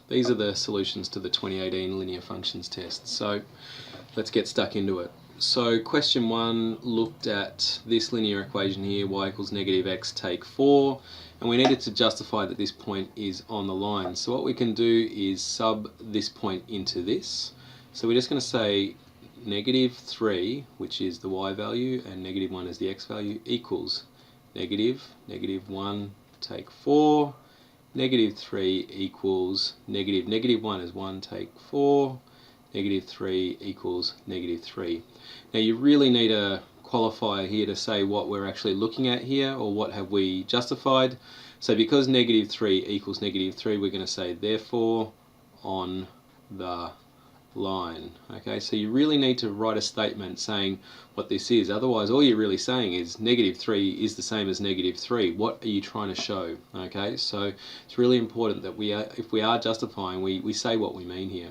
These are the solutions to the 2018 linear functions test. So let's get stuck into it. So question 1 looked at this linear equation here, y equals negative x take 4, and we needed to justify that this point is on the line. So what we can do is sub this point into this. So we're just going to say negative 3, which is the y value, and negative 1 is the x value, equals negative 1 take 4, negative 3 equals negative 1 is 1 take 4, negative 3 equals negative 3. Now you really need a qualifier here to say what we're actually looking at here, or what have we justified. So because negative 3 equals negative 3, we're going to say therefore on the line. Okay, so you really need to write a statement saying what this is, otherwise all you're really saying is negative 3 is the same as negative 3. What are you trying to show? Okay, so it's really important that if we are justifying, we say what we mean here.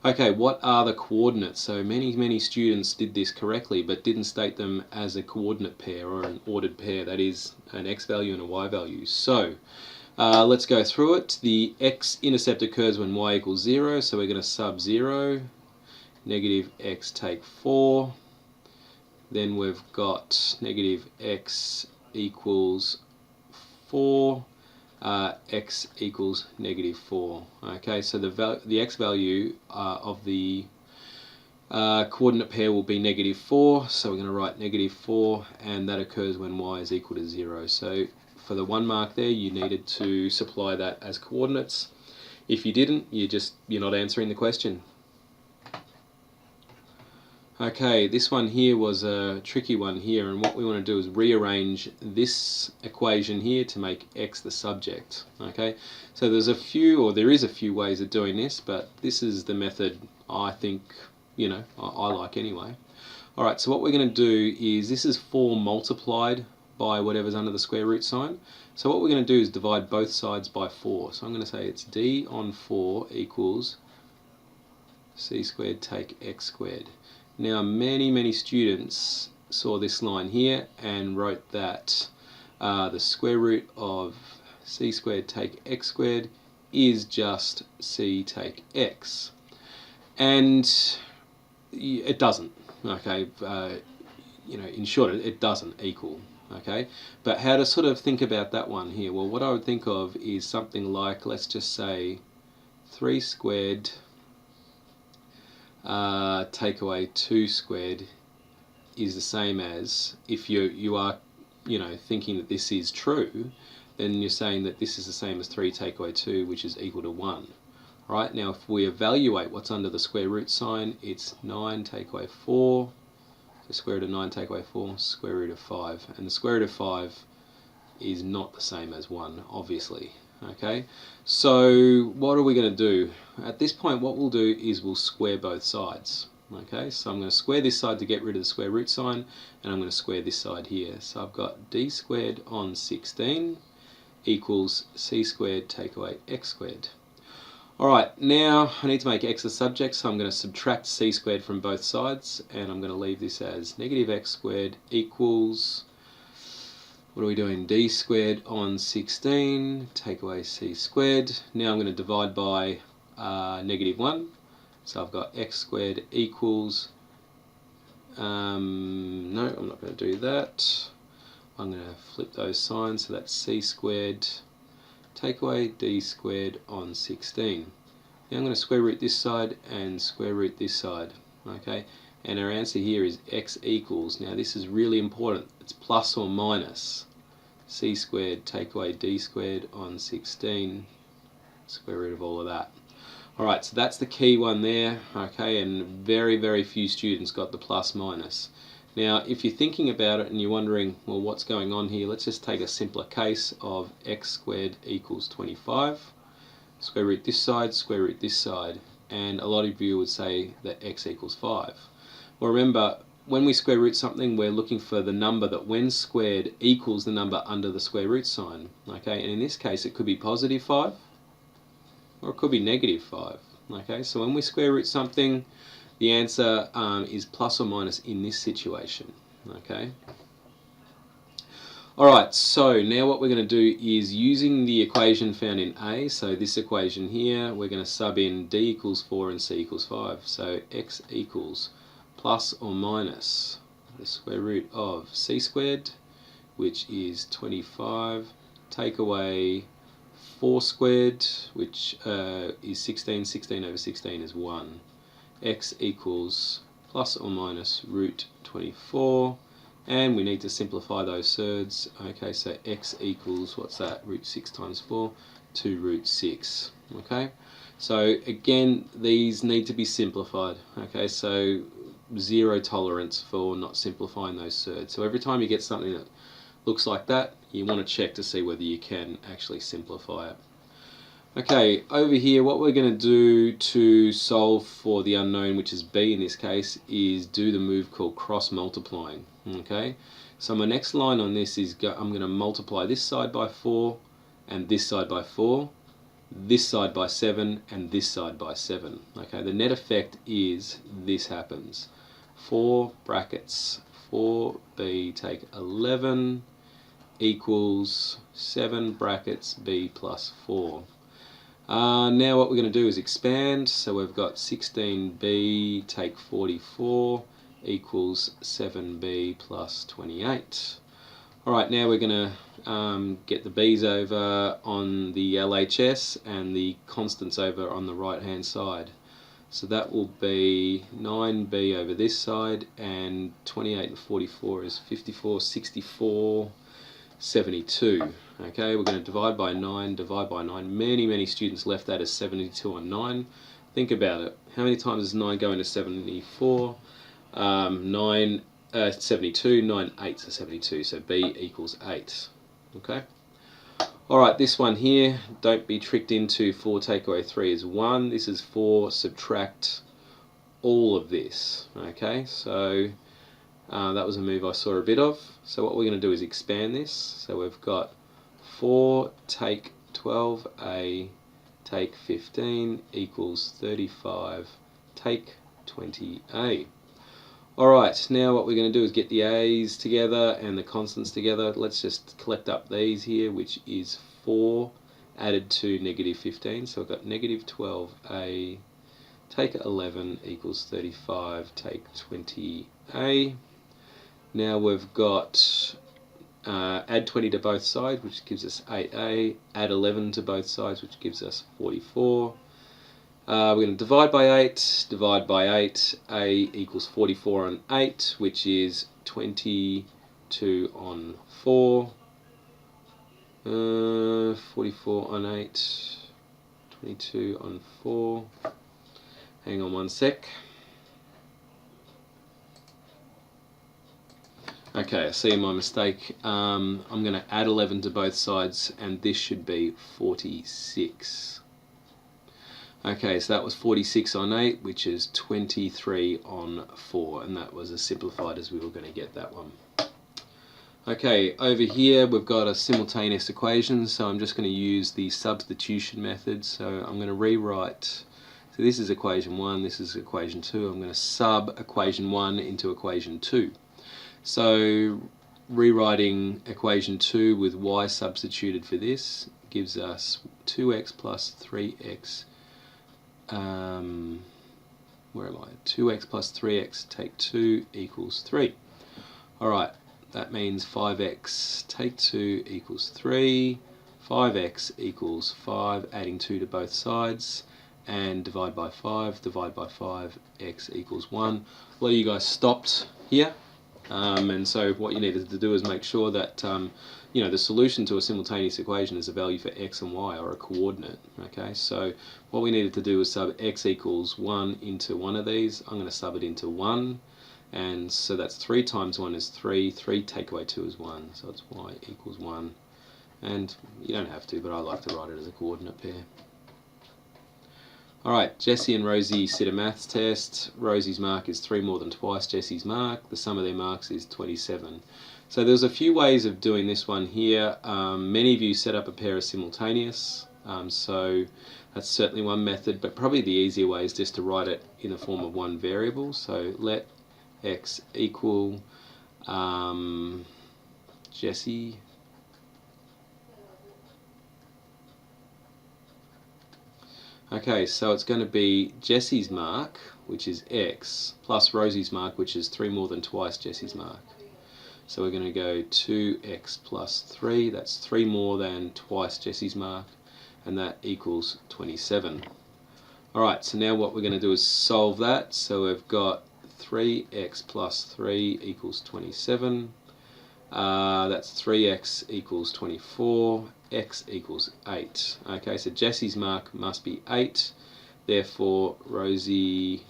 Okay, what are the coordinates? So many students did this correctly but didn't state them as a coordinate pair or an ordered pair, that is an x value and a y value. So let's go through it. The X intercept occurs when y equals 0, so we're going to sub 0, negative x take 4, then we've got negative x equals 4, x equals negative 4. Okay, so the x value of the coordinate pair will be negative 4, so we're going to write negative 4, and that occurs when y is equal to 0. So for the 1 mark there, you needed to supply that as coordinates. If you didn't, you're not answering the question. Okay, this one here was a tricky one here, and what we want to do is rearrange this equation here to make x the subject. Okay, so there is a few ways of doing this, but this is the method I think, I like anyway. Alright, so what we're going to do is, this is 4 multiplied by whatever's under the square root sign. So what we're going to do is divide both sides by 4. So I'm going to say it's d on 4 equals c squared take x squared. Now many students saw this line here and wrote that the square root of c squared take x squared is just c take x. And it doesn't. Okay, in short, it doesn't equal. Okay, but how to sort of think about that one here? Well, what I would think of is something like, let's just say 3 squared take away 2 squared is the same as, if you are thinking that this is true, then you're saying that this is the same as 3 take away 2, which is equal to 1. Right, now if we evaluate what's under the square root sign, it's 9 take away 4, so square root of 9 take away 4, square root of 5, and the square root of 5 is not the same as 1, obviously. Okay, so what are we going to do? At this point, what we'll do is we'll square both sides. Okay, so I'm going to square this side to get rid of the square root sign, and I'm going to square this side here. So I've got d squared on 16 equals c squared take away x squared. Alright, now I need to make x a subject, so I'm going to subtract c squared from both sides, and I'm going to leave this as negative x squared equals, what are we doing, d squared on 16, take away c squared. Now I'm going to divide by negative 1, so I've got x squared equals, no, I'm not going to do that. I'm going to flip those signs, so that's c squared take away d squared on 16. Now I'm going to square root this side and square root this side. Okay, and our answer here is x equals, now this is really important, it's plus or minus c squared take away d squared on 16, square root of all of that. Alright, so that's the key one there. Okay, and very few students got the plus minus. Now if you're thinking about it and you're wondering, well, what's going on here, let's just take a simpler case of x squared equals 25. Square root this side, square root this side, and a lot of you would say that x equals 5. Well, remember, when we square root something, we're looking for the number that when squared equals the number under the square root sign. Okay, and in this case it could be positive 5 or it could be negative 5. Okay, so when we square root something, the answer is plus or minus in this situation. Okay. Alright, so now what we're going to do is using the equation found in A, so this equation here, we're going to sub in D equals 4 and C equals 5. So x equals plus or minus the square root of C squared, which is 25, take away 4 squared, which is 16, 16 over 16 is 1. X equals plus or minus root 24. And we need to simplify those thirds. Okay, so x equals, what's that? Root 6 times 4, 2 root 6. Okay, so again, these need to be simplified. Okay, so zero tolerance for not simplifying those thirds. So every time you get something that looks like that, you want to check to see whether you can actually simplify it. Okay, over here what we're going to do to solve for the unknown, which is b in this case, is do the move called cross multiplying. Okay, so my next line on this is I'm going to multiply this side by 4 and this side by 4, this side by 7 and this side by 7. Okay, the net effect is this happens. 4 brackets 4b take 11 equals 7 brackets b plus 4. Now what we're going to do is expand, so we've got 16b take 44 equals 7b plus 28. Alright, now we're going to get the b's over on the LHS and the constants over on the right hand side. So that will be 9b over this side, and 28 and 44 is 54, 64, 72. Okay, we're going to divide by 9, divide by 9. Many students left that as 72 on 9. Think about it. How many times does 9 go into 74? 72, 9 8s are 72, so B equals 8. Okay. Alright, this one here, don't be tricked into 4 take away 3 is 1. This is 4 subtract all of this. Okay, so that was a move I saw a bit of. So what we're going to do is expand this. So we've got 4 take 12a take 15 equals 35 take 20a. Alright, now what we're going to do is get the a's together and the constants together. Let's just collect up these here, which is 4 added to negative 15. So we've got negative 12a take 11 equals 35 take 20a. Now we've got add 20 to both sides, which gives us 8a, add 11 to both sides, which gives us 44. We're going to divide by 8, a equals 44 on 8, which is 22 on 4, 44 on 8, 22 on 4, hang on one sec. Okay, I see my mistake. I'm going to add 11 to both sides, and this should be 46. Okay, so that was 46 on 8, which is 23 on 4, and that was as simplified as we were going to get that one. Okay, over here we've got a simultaneous equation, so I'm just going to use the substitution method. So I'm going to rewrite, so this is equation 1, this is equation 2. I'm going to sub equation 1 into equation 2. So rewriting equation 2 with y substituted for this gives us 2x plus 3x, where am I? 2x plus 3x take 2 equals 3. Alright, that means 5x take 2 equals 3, 5x equals 5, adding 2 to both sides, and divide by 5, x equals 1. A lot of you guys stopped here. And so what you needed to do is make sure that the solution to a simultaneous equation is a value for x and y, or a coordinate. Okay, so what we needed to do was sub x equals 1 into one of these. I'm going to sub it into 1, and so that's 3 times 1 is 3, 3 take away 2 is 1, so it's y equals 1. And you don't have to, but I like to write it as a coordinate pair. Alright, Jessie and Rosie sit a maths test. Rosie's mark is 3 more than twice Jessie's mark. The sum of their marks is 27. So there's a few ways of doing this one here. Many of you set up a pair of simultaneous, so that's certainly one method, but probably the easier way is just to write it in the form of one variable. So let x equal Jessie Okay, so it's going to be Jesse's mark, which is x, plus Rosie's mark, which is 3 more than twice Jesse's mark. So we're going to go 2x plus 3, that's 3 more than twice Jesse's mark, and that equals 27. Alright, so now what we're going to do is solve that. So we've got 3x plus 3 equals 27. That's 3x equals 24, x equals 8. Okay, so Jesse's mark must be 8, therefore Rosie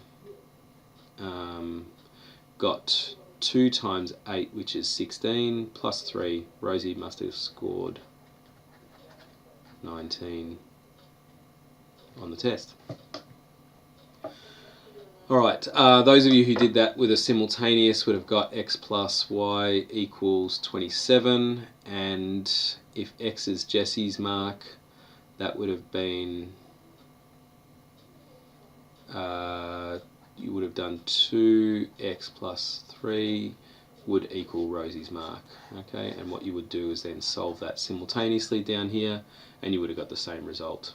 got 2 times 8, which is 16, plus 3. Rosie must have scored 19 on the test. Alright, those of you who did that with a simultaneous would have got x plus y equals 27, and if x is Jesse's mark, that would have been, you would have done 2x plus 3 would equal Rosie's mark. Okay, and what you would do is then solve that simultaneously down here, and you would have got the same result.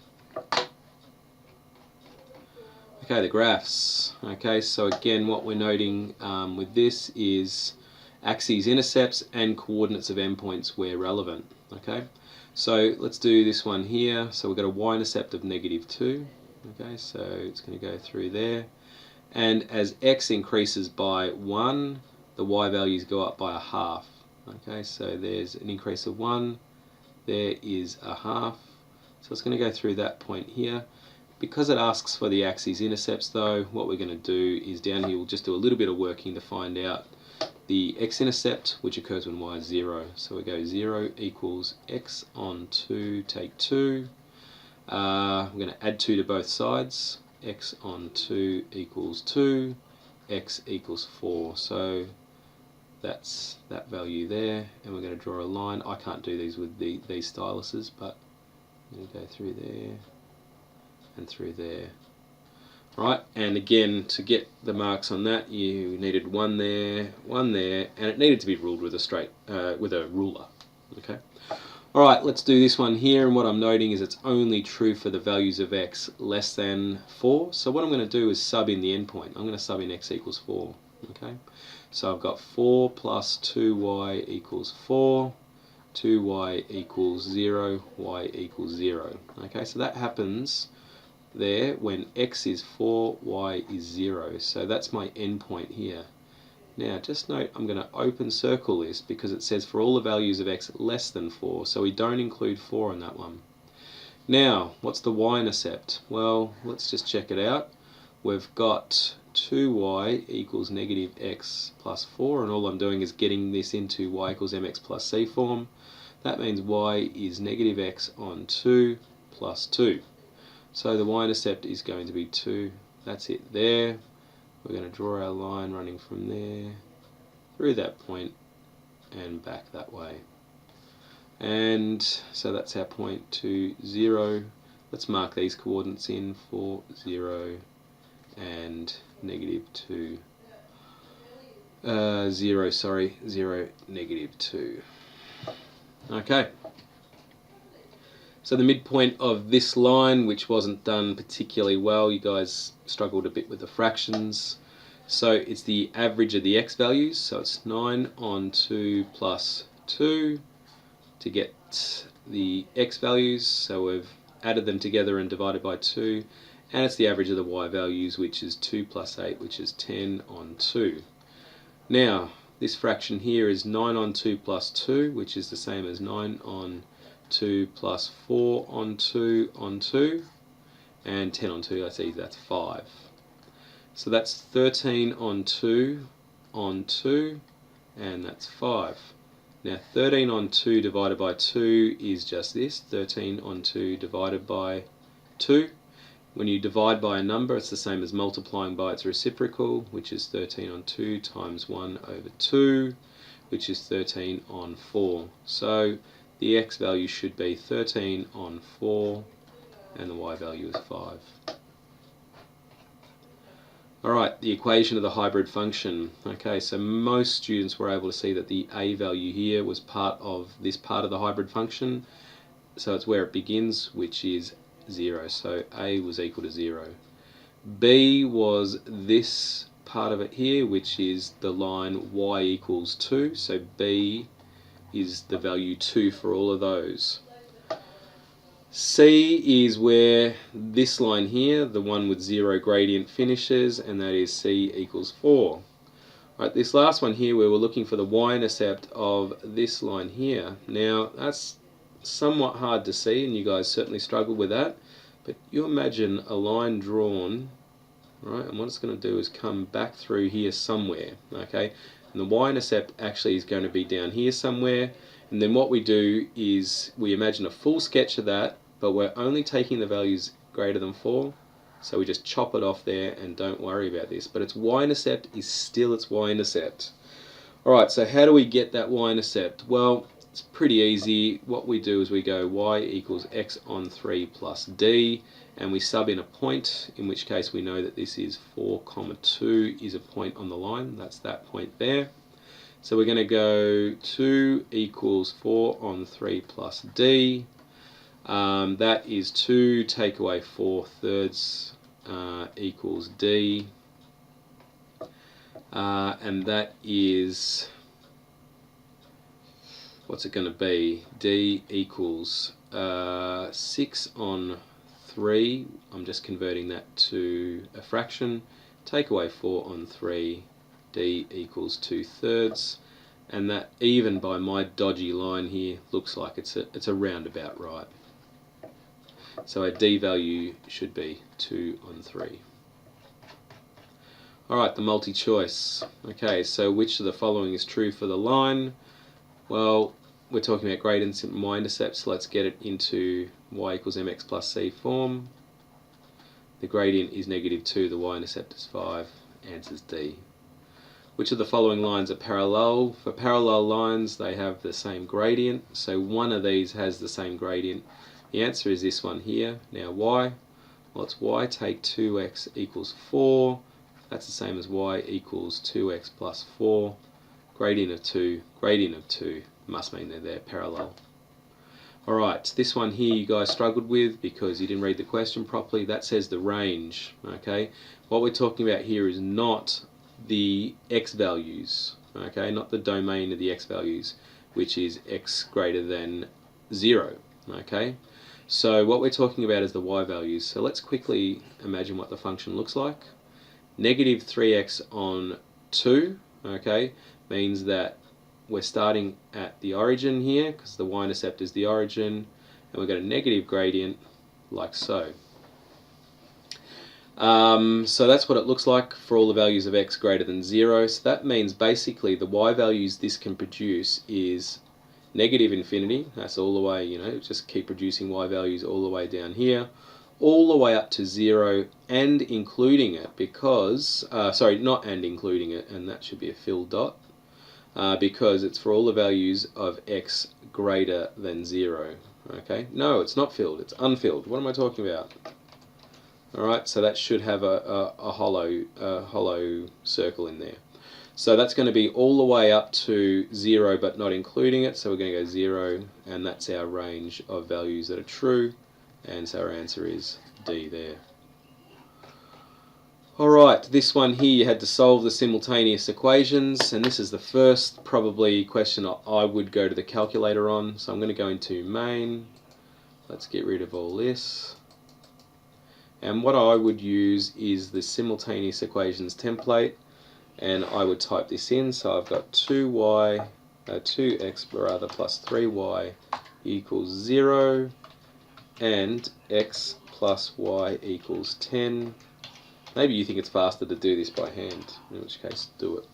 Okay, the graphs. Okay, so again what we're noting with this is axes, intercepts and coordinates of endpoints where relevant. Okay, so let's do this one here. So we've got a y-intercept of -2. Okay, so it's going to go through there, and as x increases by 1, the y values go up by a half. Okay, so there's an increase of 1, there is a half, so it's going to go through that point here. Because it asks for the axes intercepts though, what we're going to do is down here we'll just do a little bit of working to find out the x-intercept, which occurs when y is 0. So we go 0 equals x on 2, take 2. We're going to add 2 to both sides. X on 2 equals 2, x equals 4. So that's that value there, and we're going to draw a line. I can't do these with these styluses, but I'm going to go through there and through there. Right, and again, to get the marks on that, you needed one there, and it needed to be ruled with a ruler. Okay. All right, let's do this one here, and what I'm noting is it's only true for the values of x less than 4. So what I'm going to do is sub in the endpoint. I'm going to sub in x equals 4. Okay. So I've got 4 plus 2y equals 4. 2y equals 0. Y equals 0. Okay, so that happens there when x is 4, y is 0. So that's my endpoint here. Now just note I'm going to open circle this because it says for all the values of x less than 4, so we don't include 4 in that one. Now what's the y-intercept? Well, let's just check it out. We've got 2y equals negative x plus 4, and all I'm doing is getting this into y equals mx plus c form. That means y is negative x on 2 plus 2. So the y-intercept is going to be 2. That's it there. We're going to draw our line running from there through that point and back that way. And so that's our point to 0. Let's mark these coordinates in for 0 and -2. 0, -2. Okay. So the midpoint of this line, which wasn't done particularly well, you guys struggled a bit with the fractions. So it's the average of the x values, so it's 9 on 2 plus 2 to get the x values. So we've added them together and divided by 2, and it's the average of the y values, which is 2 plus 8, which is 10 on 2. Now, this fraction here is 9 on 2 plus 2, which is the same as 9 on 2 plus 4 on 2 on 2, and 10 on 2, that's easy, that's 5. So that's 13 on 2 on 2, and that's 5. Now 13 on 2 divided by 2 is just this, 13 on 2 divided by 2. When you divide by a number, it's the same as multiplying by its reciprocal, which is 13 on 2 times 1 over 2, which is 13 on 4. So the x value should be 13 on 4, and the y value is 5. Alright, the equation of the hybrid function. Okay, so most students were able to see that the a value here was part of this part of the hybrid function. So it's where it begins, which is 0. So A was equal to 0. B was this part of it here, which is the line y equals 2. So B is the value 2 for all of those. C is where this line here, the one with 0 gradient, finishes, and that is C equals 4. Right, this last one here, where we're looking for the y-intercept of this line here. Now, that's somewhat hard to see, and you guys certainly struggle with that, but you imagine a line drawn, right, and what it's going to do is come back through here somewhere, okay, and the y-intercept actually is going to be down here somewhere, and then what we do is we imagine a full sketch of that, but we're only taking the values greater than 4, so we just chop it off there and don't worry about this. But its y-intercept is still its y-intercept. Alright, so how do we get that y-intercept? Well, it's pretty easy. What we do is we go y equals x on 3 plus d, and we sub in a point, in which case we know that this is 4, 2 is a point on the line. That's that point there. So we're going to go 2 equals 4 on 3 plus d. That is 2 take away 4/3 equals d, and that is, what's it going to be? D equals 6 on 3, I'm just converting that to a fraction, take away 4 on 3, d equals 2/3, and that, even by my dodgy line here, looks like it's a roundabout right. So our d value should be 2 on 3. Alright, the multi-choice. Okay, so which of the following is true for the line? Well, we're talking about gradients and y-intercepts, so let's get it into y equals mx plus c form. The gradient is -2, the y-intercept is 5, answer's D. Which of the following lines are parallel? For parallel lines, they have the same gradient, so one of these has the same gradient. The answer is this one here. Now y, well, it's y take 2x equals 4. That's the same as y equals 2x plus 4. Gradient of 2 must mean they're parallel. Alright, this one here you guys struggled with because you didn't read the question properly. That says the range. Okay, what we're talking about here is not the x values, okay, not the domain of the x values, which is x greater than 0. Okay, so what we're talking about is the y values. So let's quickly imagine what the function looks like. Negative 3x on 2, okay, means that we're starting at the origin here, because the y-intercept is the origin, and we've got a negative gradient, like so. So that's what it looks like for all the values of x greater than 0. So that means basically the y values this can produce is negative infinity, that's all the way, you know, just keep producing y values all the way down here, all the way up to 0 and including it, because, sorry, not and including it, and that should be a fill dot, because it's for all the values of x greater than 0. Okay, no, it's not filled, it's unfilled. What am I talking about? Alright, so that should have a hollow circle in there. So that's going to be all the way up to 0 but not including it, so we're going to go 0, and that's our range of values that are true, and so our answer is D there. Alright, this one here you had to solve the simultaneous equations, and this is the first probably question I would go to the calculator on, so I'm going to go into main, let's get rid of all this. And what I would use is the simultaneous equations template, and I would type this in. So I've got 2x plus 3y equals 0, and x plus y equals 10. Maybe you think it's faster to do this by hand, in which case do it.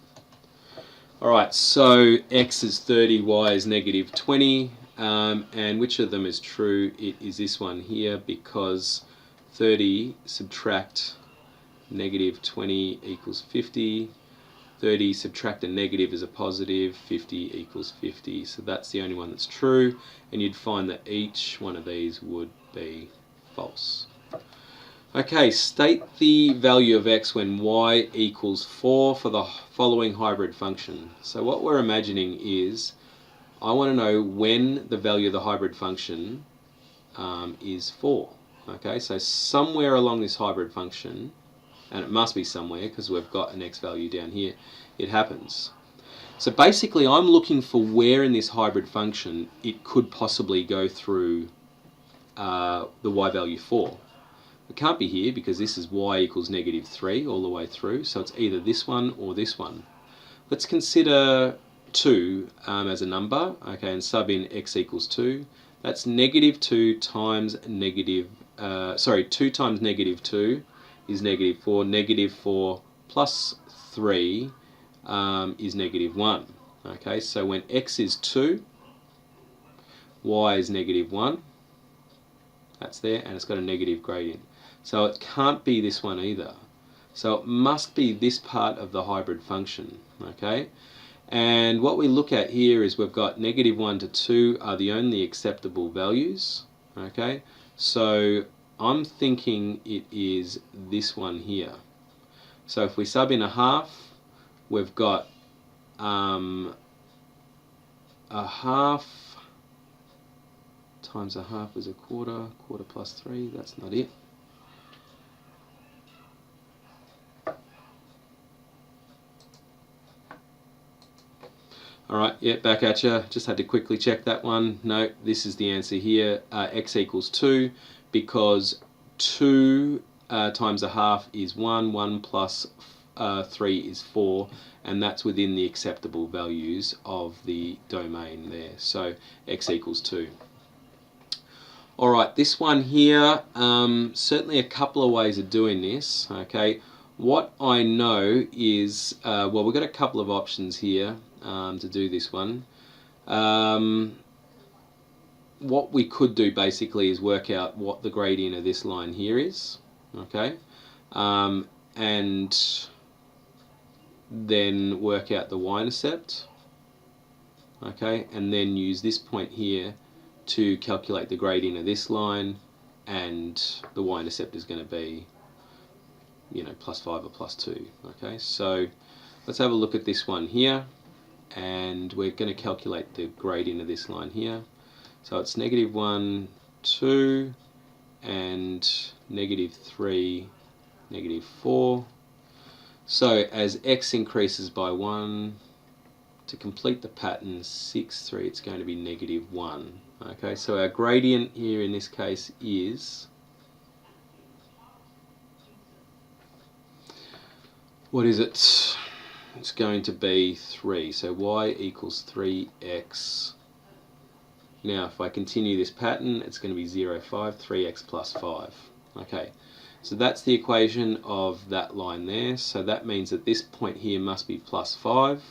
Alright, so x is 30, y is negative 20, and which of them is true? It is this one here, because 30 subtract negative 20 equals 50. 30 subtract a negative is a positive, 50 equals 50. So that's the only one that's true, and you'd find that each one of these would be false. Okay, state the value of x when y equals 4 for the following hybrid function. So what we're imagining is, I want to know when the value of the hybrid function is 4. Okay, so somewhere along this hybrid function, and it must be somewhere because we've got an x value down here, it happens. So basically I'm looking for where in this hybrid function it could possibly go through the y value 4. It can't be here because this is y equals -3 all the way through, so it's either this one or this one. Let's consider 2 as a number, okay, and sub in x equals 2. That's -2 times 2 times -2 is -4. -4 plus 3 is -1. Okay, so when x is 2, y is -1. That's there, and it's got a negative gradient. So it can't be this one either. So it must be this part of the hybrid function. Okay, and what we look at here is we've got -1 to 2 are the only acceptable values. Okay, so I'm thinking it is this one here. So if we sub in a half, we've got a half times a half is a quarter, quarter plus 3, that's not it. Alright, yeah, back at you. Just had to quickly check that one. No, this is the answer here. X equals 2 because 2 times a half is 1, 1 plus 3 is 4, and that's within the acceptable values of the domain there. So x equals 2. Alright, this one here, certainly a couple of ways of doing this. Okay, what I know is, well, we've got a couple of options here to do this one. What we could do basically is work out what the gradient of this line here is. Okay, and then work out the y-intercept. Okay, and then use this point here to calculate the gradient of this line, and the y-intercept is going to be, you know, +5 or +2. Okay, so let's have a look at this one here, and we're going to calculate the gradient of this line here. So it's -1, 2, and -3, -4. So as x increases by 1, to complete the pattern 6, 3, it's going to be -1. Okay, so our gradient here in this case is, what is it? It's going to be 3. So y equals 3x. Now if I continue this pattern, it's going to be 0, 5, 3x plus 5. Okay, so that's the equation of that line there. So that means that this point here must be +5.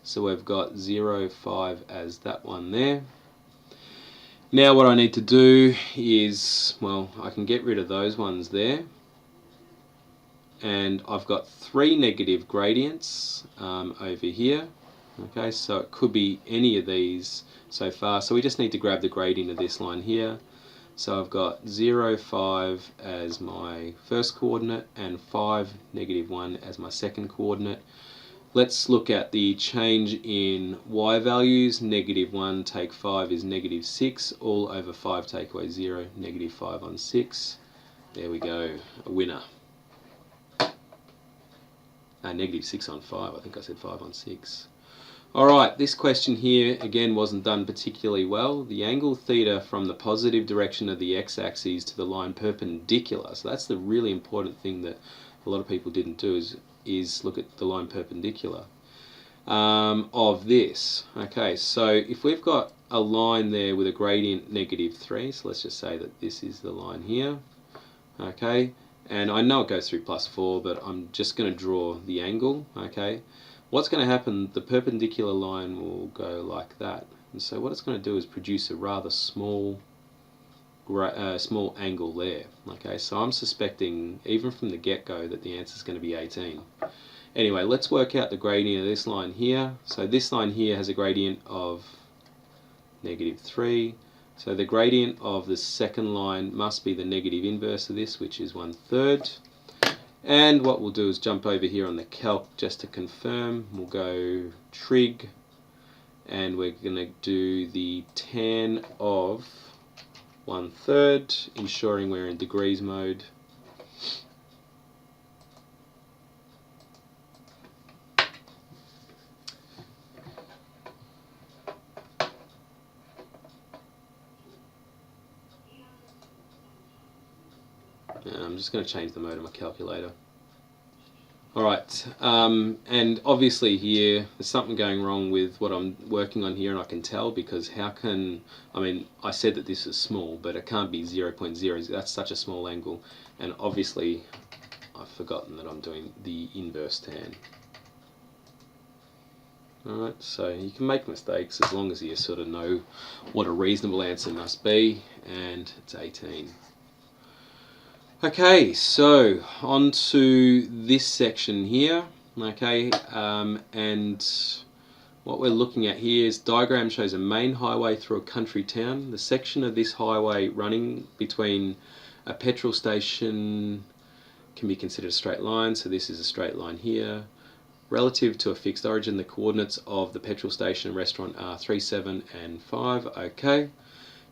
So we've got 0, 5 as that one there. Now what I need to do is, well, I can get rid of those ones there. And I've got 3 negative gradients over here. Okay, so it could be any of these so far. So we just need to grab the gradient of this line here. So I've got 0, 5 as my first coordinate and 5, -1 as my second coordinate. Let's look at the change in y values. -1 take 5 is -6. All over 5 take away 0, -5 on 6. There we go, a winner. -6 on 5, I think I said 5 on 6. Alright, this question here again wasn't done particularly well. The angle theta from the positive direction of the x-axis to the line perpendicular. So that's the really important thing that a lot of people didn't do, is look at the line perpendicular of this. Okay, so if we've got a line there with a gradient -3, so let's just say that this is the line here. Okay, and I know it goes through +4, but I'm just going to draw the angle. Okay, what's going to happen, the perpendicular line will go like that, and so what it's going to do is produce a rather small angle there. Okay, so I'm suspecting even from the get-go that the answer is going to be 18. Anyway, let's work out the gradient of this line here. So this line here has a gradient of -3. So the gradient of the second line must be the negative inverse of this, which is 1/3. And what we'll do is jump over here on the calc just to confirm. We'll go trig, and we're going to do the tan of 1/3, ensuring we're in degrees mode. And I'm just going to change the mode of my calculator. Alright, and obviously here there's something going wrong with what I'm working on here, and I can tell, because how can, I mean, I said that this is small, but it can't be 0.0, that's such a small angle, and obviously I've forgotten that I'm doing the inverse tan. Alright, so you can make mistakes as long as you sort of know what a reasonable answer must be, and it's 18. Okay, so on to this section here, okay, and what we're looking at here is diagram shows a main highway through a country town. The section of this highway running between a petrol station can be considered a straight line, so this is a straight line here. Relative to a fixed origin, the coordinates of the petrol station and restaurant are 3, 7 and 5, okay.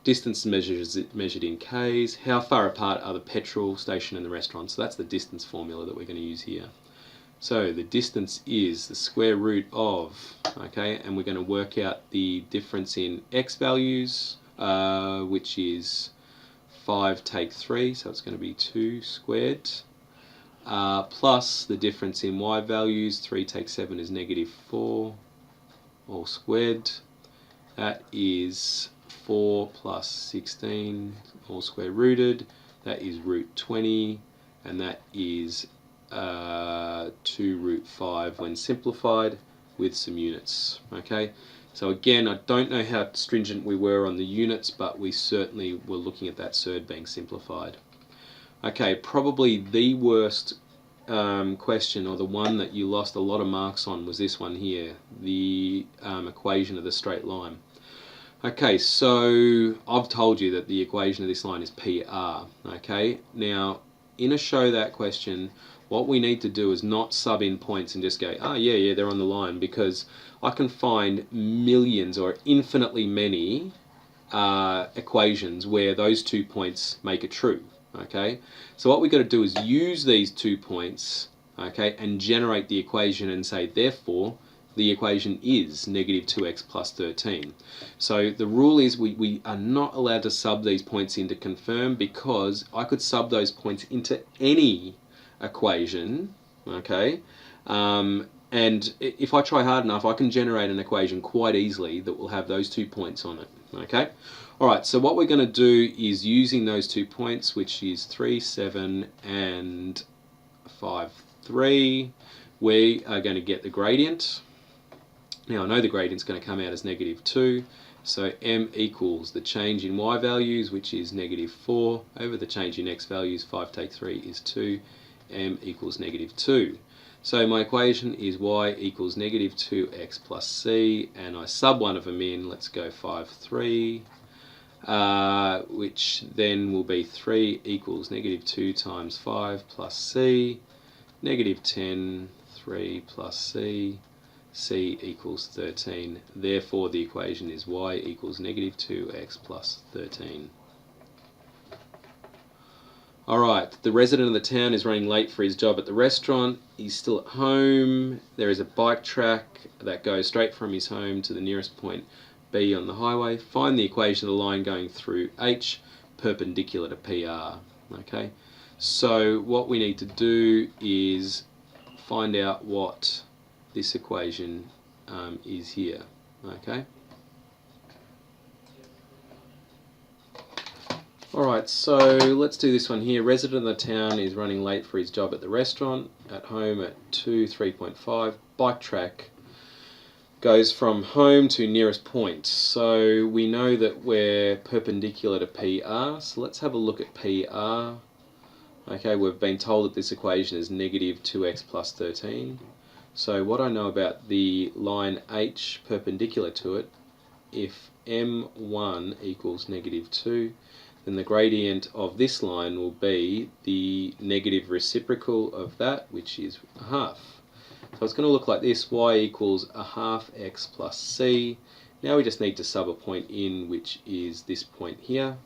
Distance measured in k's. How far apart are the petrol station and the restaurant? So that's the distance formula that we're going to use here. So the distance is the square root of, okay, and we're going to work out the difference in x values, which is 5 take 3, so it's going to be 2 squared, plus the difference in y values, 3 take 7 is -4, all squared. That is 4 plus 16, all square rooted, that is root 20, and that is 2 root 5 when simplified with some units. Okay, so again, I don't know how stringent we were on the units, but we certainly were looking at that surd being simplified. Okay, probably the worst question, or the one that you lost a lot of marks on, was this one here, the equation of the straight line. Okay, so I've told you that the equation of this line is PR. Okay, now in a show that question, what we need to do is not sub in points and just go, oh yeah, they're on the line, because I can find millions or infinitely many equations where those 2 points make it true. Okay, so what we've got to do is use these 2 points, okay, and generate the equation and say, therefore, the equation is -2x plus 13. So the rule is we are not allowed to sub these points in to confirm, because I could sub those points into any equation, okay, and if I try hard enough, I can generate an equation quite easily that will have those 2 points on it. Okay, alright, so what we're going to do is, using those 2 points, which is 3, 7 and 5, 3, we are going to get the gradient. Now I know the gradient's going to come out as -2, so m equals the change in y values, which is -4, over the change in x values, 5 take 3 is 2, m equals -2. So my equation is y equals -2x plus c, and I sub one of them in, let's go 5, 3, which then will be 3 equals -2 times 5 plus c, -10, 3 plus c, c equals 13. Therefore the equation is y equals -2x plus 13. Alright, the resident of the town is running late for his job at the restaurant. He's still at home. There is a bike track that goes straight from his home to the nearest point B on the highway. Find the equation of the line going through H perpendicular to PR. Okay, so what we need to do is find out what this equation is here. Okay. Alright, so let's do this one here. Resident of the town is running late for his job at the restaurant. At home at 3.5. Bike track goes from home to nearest point. So we know that we're perpendicular to PR. So let's have a look at PR. Okay, we've been told that this equation is -2x plus 13. So what I know about the line H perpendicular to it, if m1 equals -2, then the gradient of this line will be the negative reciprocal of that, which is a half. So it's going to look like this, y equals a half x plus c. Now we just need to sub a point in, which is this point here.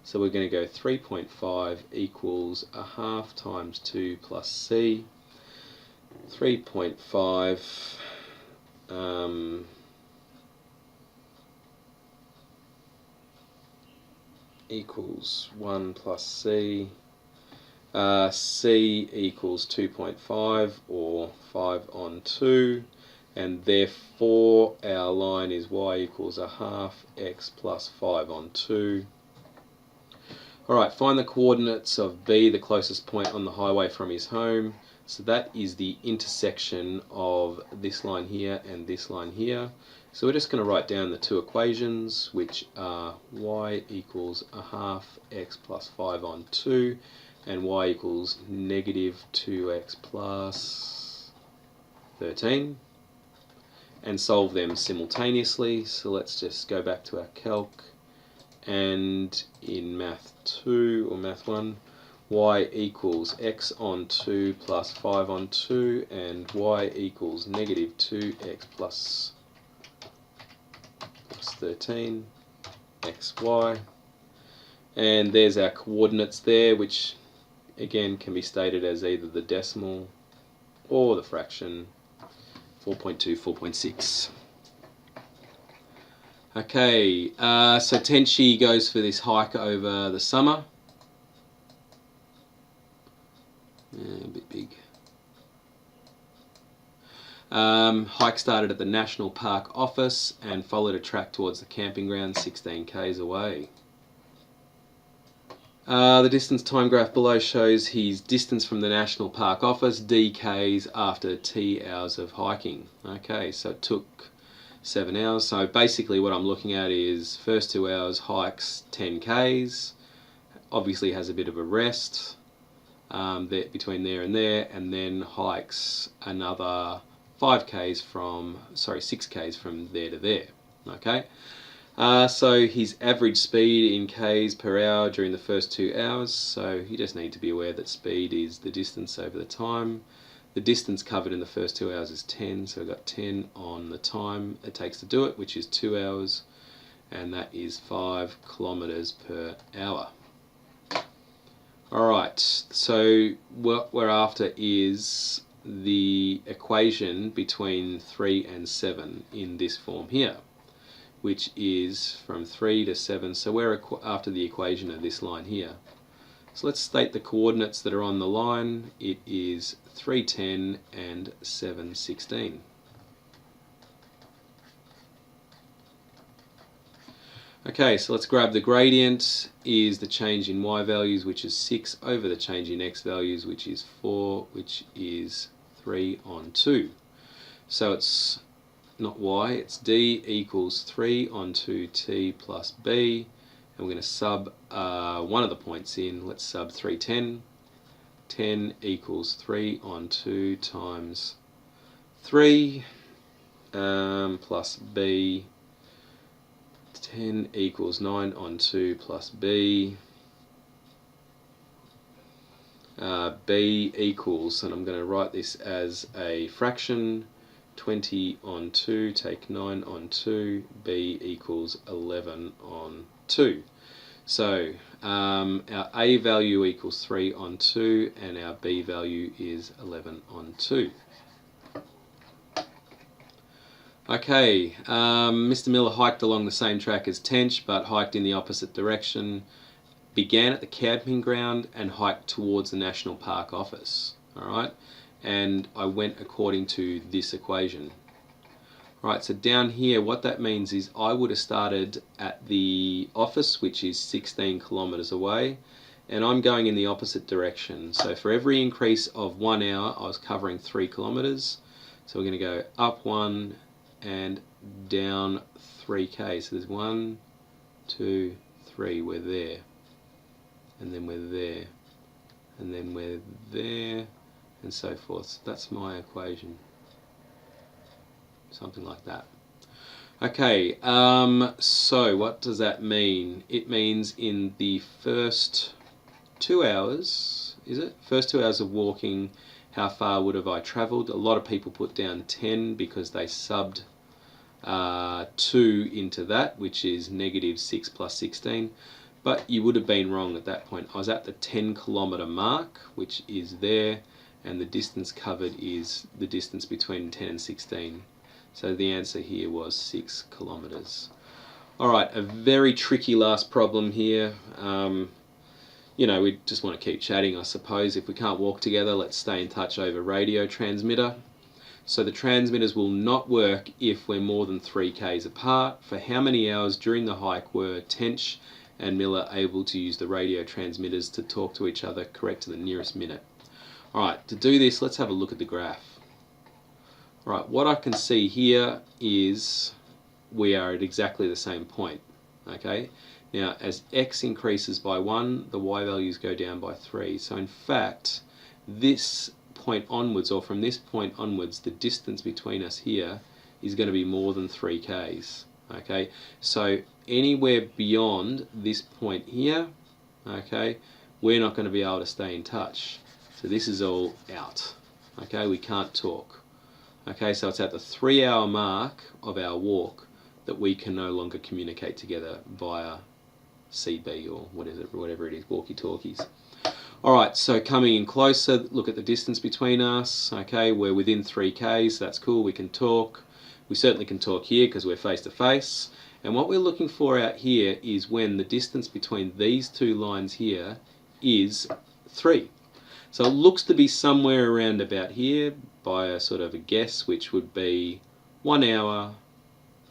So we're going to go 3.5 equals a half times 2 plus c. 3.5 equals 1 plus c. C equals 2.5 or 5 on 2, and therefore our line is y equals a half x plus 5 on 2. Alright, find the coordinates of B, the closest point on the highway from his home. So that is the intersection of this line here and this line here. So we're just going to write down the two equations, which are y equals a half x plus 5 on 2 and y equals negative 2x plus 13, and solve them simultaneously. So let's just go back to our calc, and in math 2 or math 1, y equals x on 2 plus 5 on 2 and y equals negative 2x plus 13 xy, and there's our coordinates there, which again can be stated as either the decimal or the fraction, 4.2, 4.6. Okay, so Tenchi goes for this hike over the summer. A bit big. Hike started at the National Park office and followed a track towards the camping ground 16 k's away. The distance time graph below shows his distance from the National Park office, DKs, after T hours of hiking. Okay, so it took 7 hours. So basically what I'm looking at is first 2 hours hikes 10 k's, obviously has a bit of a rest there, between there, and then hikes another 6 k's from there to there. Okay. So his average speed in k's per hour during the first 2 hours, so you just need to be aware that speed is the distance over the time. The distance covered in the first 2 hours is 10, so we've got 10 on the time it takes to do it, which is 2 hours, and that is 5 kilometers per hour. Alright, so what we're after is the equation between 3 and 7 in this form here, which is from 3 to 7, so we're after the equation of this line here. So let's state the coordinates that are on the line. It is 310 and 716. Okay, so let's grab the gradient, is the change in y values, which is 6, over the change in x values, which is 4, which is 3 on 2. So it's not y, it's d equals 3 on 2t plus b, and we're going to sub one of the points in. Let's sub 310. 10 equals 3 on 2 times 3 plus b. 10 equals 9 on 2 plus b. B equals, and I'm going to write this as a fraction, 20 on 2, take 9 on 2, b equals 11 on 2. So our a value equals 3 on 2 and our b value is 11 on 2. Okay, Mr. Miller hiked along the same track as Tench, but hiked in the opposite direction. Began at the camping ground and hiked towards the National Park office. Alright, and I went according to this equation. Right, so down here what that means is I would have started at the office, which is 16 kilometers away, and I'm going in the opposite direction. So for every increase of 1 hour I was covering 3 kilometers. So we're going to go up 1 and down 3k. So there's 1, 2, 3, we're there, and then we're there, and then we're there, and so forth. So that's my equation, something like that. Okay, so what does that mean? It means in the first 2 hours, is it? First 2 hours of walking, how far would have I travelled? A lot of people put down 10 because they subbed 2 into that, which is negative 6 plus 16. but you would have been wrong at that point. I was at the 10-kilometre mark, which is there, and the distance covered is the distance between 10 and 16. So the answer here was 6 kilometres. Alright, a very tricky last problem here. You know, we just want to keep chatting, I suppose. If we can't walk together, let's stay in touch over radio transmitter. So the transmitters will not work if we're more than 3 k's apart. For how many hours during the hike were Tench and Miller able to use the radio transmitters to talk to each other correct to the nearest minute? Alright, to do this, let's have a look at the graph. Alright, what I can see here is we are at exactly the same point. Okay, now as x increases by 1, the y values go down by 3. So in fact, this point onwards, or from this point onwards, the distance between us here is going to be more than 3 k's. Okay, so anywhere beyond this point here, okay, we're not going to be able to stay in touch. So this is all out. Okay, we can't talk. Okay, so it's at the 3-hour mark of our walk that we can no longer communicate together via CB or whatever it is, walkie-talkies. Alright, so coming in closer, look at the distance between us. Okay, we're within 3 k's, that's cool, we can talk. We certainly can talk here because we're face to face. And what we're looking for out here is when the distance between these two lines here is 3. So it looks to be somewhere around about here by a sort of a guess, which would be 1 hour,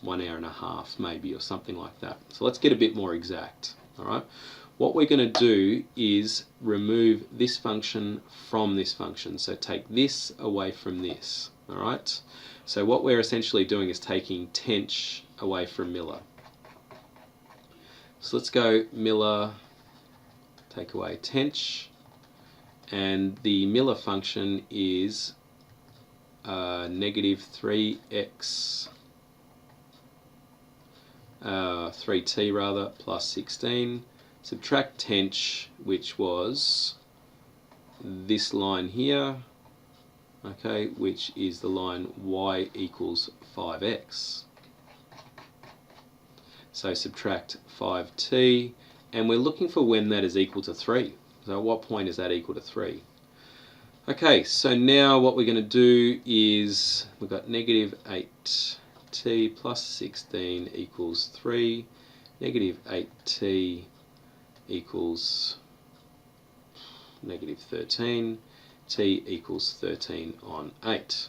1 hour and a half maybe, or something like that. So let's get a bit more exact. Alright, what we're going to do is remove this function from this function. So take this away from this. Alright, so what we're essentially doing is taking Tench away from Miller. So let's go Miller, take away Tench, and the Miller function is negative 3x 3t rather, plus 16. Subtract Tench, which was this line here, okay, which is the line y equals 5x. So subtract 5t, and we're looking for when that is equal to 3. So at what point is that equal to 3? Okay, so now what we're going to do is, we've got negative 8t plus 16 equals 3, negative 8t equals negative 13, t equals 13 on 8.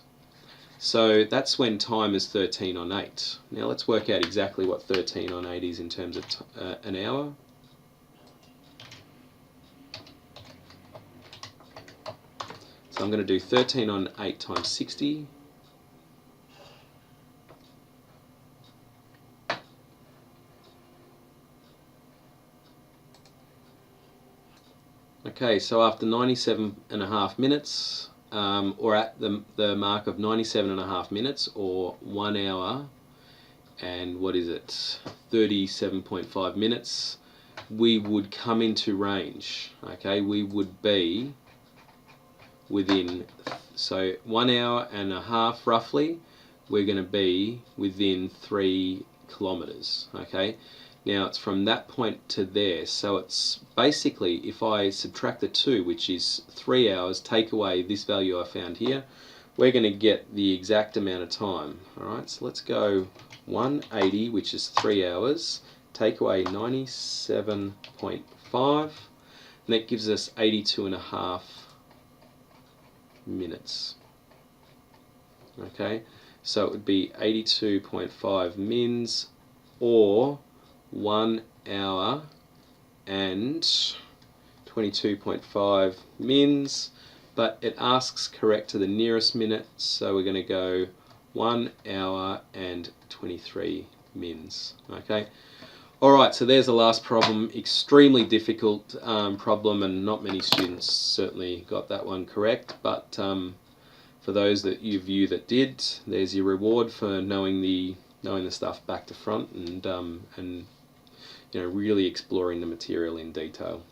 So that's when time is 13 on 8. Now let's work out exactly what 13 on 8 is in terms of an hour. So I'm going to do 13 on 8 times 60. Okay, so after 97.5 minutes, or at the mark of 97.5 minutes, or 1 hour and what is it, 37.5 minutes, we would come into range. Okay, we would be within, so 1 hour and a half roughly, we're going to be within 3 kilometers. Okay, now it's from that point to there, so it's basically, if I subtract the 2, which is 3 hours, take away this value I found here, we're going to get the exact amount of time. Alright, so let's go 180, which is 3 hours, take away 97.5, and that gives us 82.5 minutes. Okay, so it would be 82.5 mins, or 1 hour and 22.5 mins, but it asks correct to the nearest minute, so we're going to go 1 hour and 23 mins. Okay, alright, so there's the last problem. Extremely difficult problem, and not many students certainly got that one correct, but for those of you that did, there's your reward for knowing the stuff back to front, and you know, really exploring the material in detail.